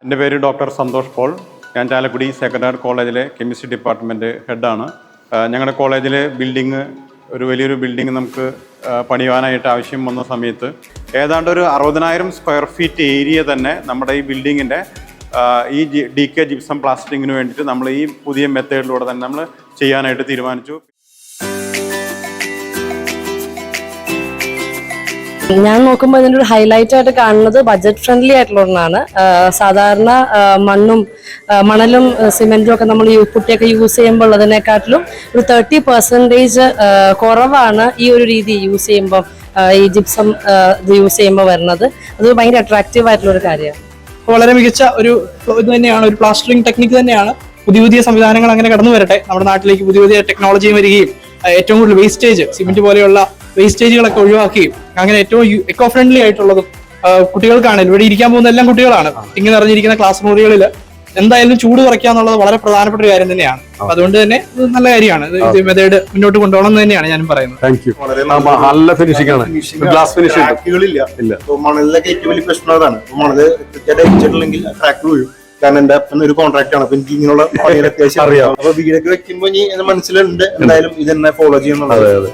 എൻ്റെ പേര് ഡോക്ടർ സന്തോഷ് പോൾ. ഞാൻ ചാലക്കുടി സെക്കൻഡറി കോളേജിലെ കെമിസ്ട്രി ഡിപ്പാർട്ട്മെൻറ്റ് ഹെഡാണ്. ഞങ്ങളുടെ കോളേജിലെ ബിൽഡിങ് വലിയൊരു ബിൽഡിങ് നമുക്ക് പണിയുവാനായിട്ട് ആവശ്യം വന്ന സമയത്ത് ഏതാണ്ട് ഒരു 60,000 സ്ക്വയർ ഫീറ്റ് ഏരിയ തന്നെ നമ്മുടെ ഈ ബിൽഡിങ്ങിൻ്റെ ഈ DK ജിപ്സം പ്ലാസ്റ്ററിങ്ങിന് വേണ്ടിയിട്ട് നമ്മൾ ഈ പുതിയ മെത്തേഡിലൂടെ തന്നെ നമ്മൾ ചെയ്യാനായിട്ട് തീരുമാനിച്ചു. ഞാൻ നോക്കുമ്പോൾ ഇതിൻ്റെ ഒരു ഹൈലൈറ്റ് ആയിട്ട് കാണുന്നത് ബഡ്ജറ്റ് ഫ്രണ്ട്ലി ആയിട്ടുള്ള ഒന്നാണ്. സാധാരണ മണലും സിമെന്റും ഒക്കെ നമ്മൾ കുട്ടിയൊക്കെ യൂസ് ചെയ്യുമ്പോൾ ഉള്ളതിനെക്കാട്ടിലും ഒരു 30% കുറവാണ് ഈ ഒരു രീതി യൂസ് ചെയ്യുമ്പോൾ, ഈ ജിപ്സം യൂസ് ചെയ്യുമ്പോൾ വരുന്നത്. അത് ഭയങ്കര അട്രാക്റ്റീവ് ആയിട്ടുള്ള ഒരു കാര്യമാണ്. വളരെ മികച്ച ഒരു ഇത് തന്നെയാണ്, ഒരു പ്ലാസ്റ്ററിംഗ് ടെക്നിക്ക് തന്നെയാണ്. പുതിയ പുതിയ സംവിധാനങ്ങൾ അങ്ങനെ കടന്നു വരട്ടെ. നമ്മുടെ നാട്ടിലേക്ക് പുതിയ പുതിയ ടെക്നോളജിയും വരികയും ഏറ്റവും കൂടുതൽ വേസ്റ്റേജ്, സിമെന്റ് പോലെയുള്ള വേസ്റ്റേജുകളൊക്കെ ഒഴിവാക്കുകയും അങ്ങനെ ഏറ്റവും എക്കോ ഫ്രണ്ട്ലി ആയിട്ടുള്ളതും കുട്ടികൾക്കാണ്. ഇവിടെ ഇരിക്കാൻ പോകുന്ന എല്ലാം കുട്ടികളാണ്. ഇങ്ങനെ നിറഞ്ഞിരിക്കുന്ന ക്ലാസ് മുറികളിൽ എന്തായാലും ചൂട് കുറയ്ക്കുക എന്നുള്ളത് വളരെ പ്രധാനപ്പെട്ട ഒരു കാര്യം തന്നെയാണ്. അതുകൊണ്ട് തന്നെ ഇത് നല്ല കാര്യമാണ്. ഇത് മെത്തേഡ് മുന്നോട്ട് കൊണ്ടുപോകണം എന്ന് തന്നെയാണ് ഞാൻ പറയുന്നത്. നല്ല ഫിനിഷിംഗ് ആണ്. ഗ്ലാസ് ഫിനിഷ് മണലിലൊക്കെ ഏറ്റവും വലിയ പ്രശ്നം അതാണ്. മണല് അടിച്ചിട്ടില്ലെങ്കിൽ ട്രാക്ക് വീഴും. കാരണം എന്റെ അപ്പൻ ഒരു കോൺട്രാക്ട് ആണ്. അപ്പൊ എനിക്ക് ഇങ്ങനെയുള്ള പണികൾ അത്യാവശ്യം അറിയാം. അപ്പൊ വീടൊക്കെ വെക്കുമ്പോ ഇനി എന്റെ മനസ്സിലുണ്ട് എന്തായാലും ഇത് തന്നെ ഫോളോ ചെയ്യുന്നുള്ളത്.